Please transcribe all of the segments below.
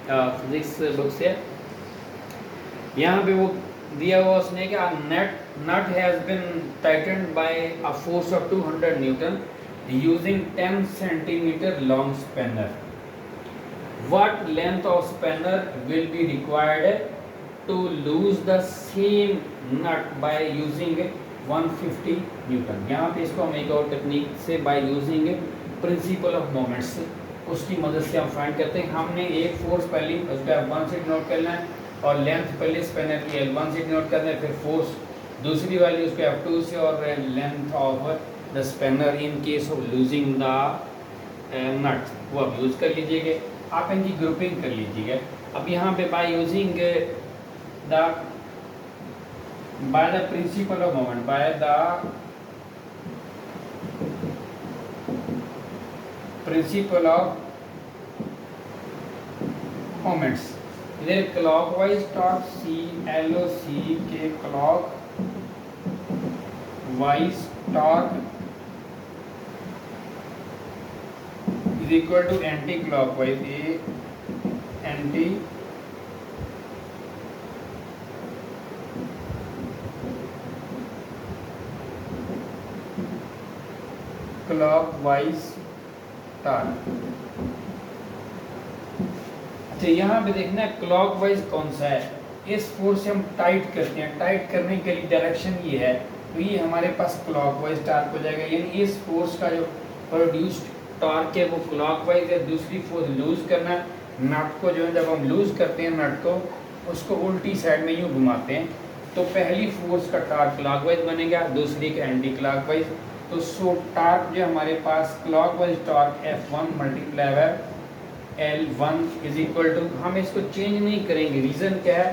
Physics book से। यहाँ पे वो दिया हुआ उसने कि nut has been tightened by a force of 200 newton using 10 centimetre long spanner. What length of spanner will be required to lose the same nut by using 150 Newton. यहाँ पे इसको हम एक और टेक्निक से by using principal of moments उसकी मदद से हम फाइंड करते हैं। हमने एक फोर्स पहले उसका F1 से नोट करना है और लेंथ पहले स्पैनर की L1 से नोट करना है, फिर फोर्स दूसरी वाली उसके F2 से और length of the spanner in case of loosing the nut वो आप यूज़ कर लीजिएगा। आप इनकी ग्रुपिंग कर लीजिएगा। अब यहाँ पे by using by the principle of moment by the principle of moments, इधर क्लॉकवाइज टॉर्क CLOC के clock wise torque is equal to anti clockwise anti clockwise torque. अच्छा यहाँ पे देखना है क्लॉकवाइज कौन सा है। इस फोर्स से हम टाइट करते हैं, टाइट करने के लिए डायरेक्शन ये है, तो ये हमारे पास क्लॉकवाइज टॉर्क हो जाएगा। यानी इस फोर्स का जो प्रोड्यूस्ड टॉर्क है वो क्लॉकवाइज है। दूसरी फोर्स लूज करना, नट को जो है जब हम लूज करते हैं नट को उसको उल्टी साइड में यूँ घुमाते हैं तो पहली फोर्स का टॉर्क क्लॉकवाइज बनेगा, दूसरी का एंटी क्लॉकवाइज। तो सो टॉर्क जो हमारे पास clockwise torque F1 multiply by L1 is equal to, हम इसको चेंज नहीं करेंगे। रीज़न क्या है,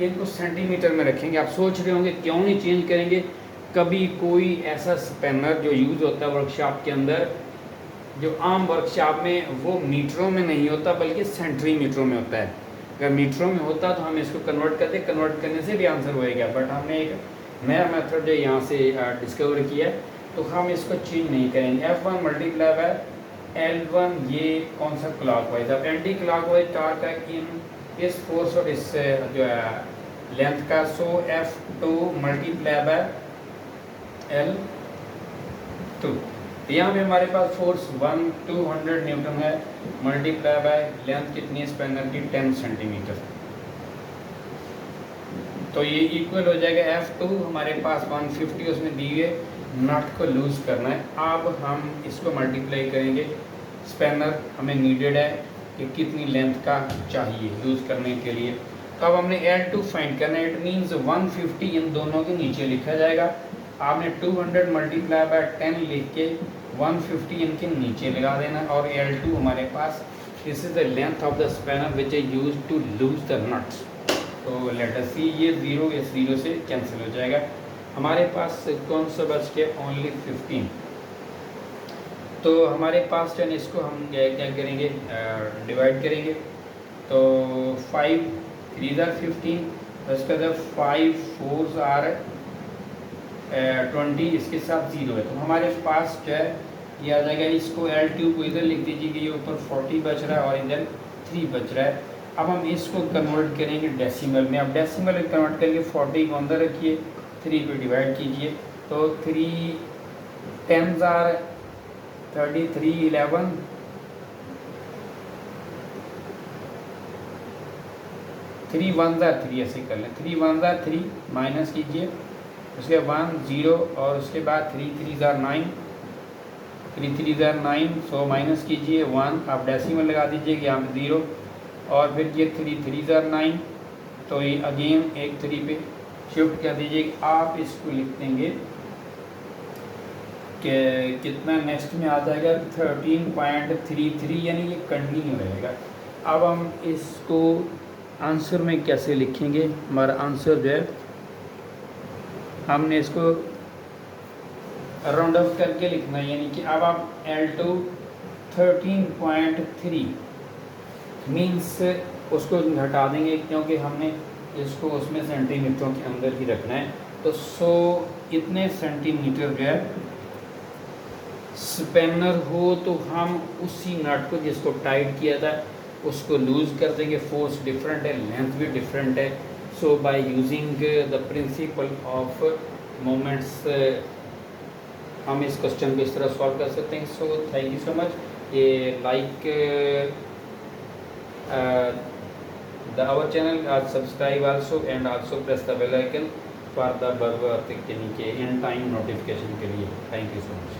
इनको सेंटीमीटर में रखेंगे। आप सोच रहे होंगे क्यों नहीं चेंज करेंगे। कभी कोई ऐसा स्पैनर जो यूज़ होता है वर्कशॉप के अंदर, जो आम वर्कशॉप में वो मीटरों में नहीं होता बल्कि सेंटीमीटरों में होता है। अगर मीटरों में होता तो हम इसको कन्वर्ट करते, कन्वर्ट करने से भी आंसर होएगा। बट हमने एक नया मेथड जो यहाँ से डिस्कवर किया है तो हम इसको चेंज नहीं करेंगे। F1 मल्टीप्लाई बाय L1 ये कौन सा क्लॉकवाइज। अब एंटी क्लॉकवाइज टॉर्क है इन इस फोर्स और इस जो है लेंथ का। सो F2 मल्टीप्लाई बाय L2। यहाँ पे हमारे पास फोर्स 200 न्यूटन है मल्टीप्लाई बाय लेंथ कितनी स्पैनर की 10 सेंटीमीटर। तो ये इक्वल हो जाएगा F2 हमारे पास 150 उसमें दी हुई नट को लूज करना है। अब हम इसको मल्टीप्लाई करेंगे, स्पैनर हमें नीडेड है कि कितनी लेंथ का चाहिए यूज़ करने के लिए। तो अब हमने L2 फाइंड करना है। इट मीन्स 150 इन दोनों के नीचे लिखा जाएगा। आपने 200 मल्टीप्लाई बाय 10 लिख के 150 इनके नीचे लगा देना। और L2 हमारे पास this is the length of the spanner which is use to loose the nuts. तो लेट अस सी, ये 0 इस 0 से कैंसिल हो जाएगा। हमारे पास कौन सा बच के ओनली 15। तो हमारे पास जो है इसको हम क्या करेंगे, डिवाइड करेंगे। तो 5 3 are 15, उसके बाद 5 4 are 20, इसके साथ 0 है। तो हमारे पास जो है ये आ जाएगा। इसको L2 को इधर लिख दीजिए कि ये ऊपर 40 बच रहा है और इधर 3 बच रहा है। अब हम इसको कन्वर्ट करेंगे डेसिमल में। अब डेसिमल में कन्वर्ट करके 40 को अंदर रखिए, 3 पे डिवाइड कीजिए। तो 3 10s are 33 11 3 1s are 3 ऐसे कर लें। 3 1s are 3 माइनस कीजिए, उसके 1 0 और उसके बाद 3 3s are 9 3 3s are 9। So minus कीजिए 1, आप डेसिमल लगा दीजिए कि यहाँ पे 0 और फिर ये 3 3s are 9। तो ये अगेन एक 3 पे शिफ्ट कर दीजिए। आप इसको लिख देंगे कि कितना नेक्स्ट में आ जाएगा 13.33, यानी ये कंटिन्यू रहेगा। अब हम इसको आंसर में कैसे लिखेंगे। हमारा आंसर जो है हमने इसको राउंड अप करके लिखना है, यानी कि अब आप L2 13.3 मीन्स उसको घटा देंगे क्योंकि हमने इसको उसमें सेंटीमीटरों के अंदर ही रखना है। तो 100 इतने सेंटीमीटर जो है स्पैनर हो तो हम उसी नट को जिसको टाइट किया था उसको लूज़ कर देंगे, फोर्स डिफरेंट है, लेंथ भी डिफरेंट है। So by using the principle of moments हम इस क्वेश्चन को इस तरह सॉल्व कर सकते हैं। So thank you so much. ये like our channel, subscribe also and also press the bell icon for the बर के नीचे इन टाइम नोटिफिकेशन के लिए। Thank you so much.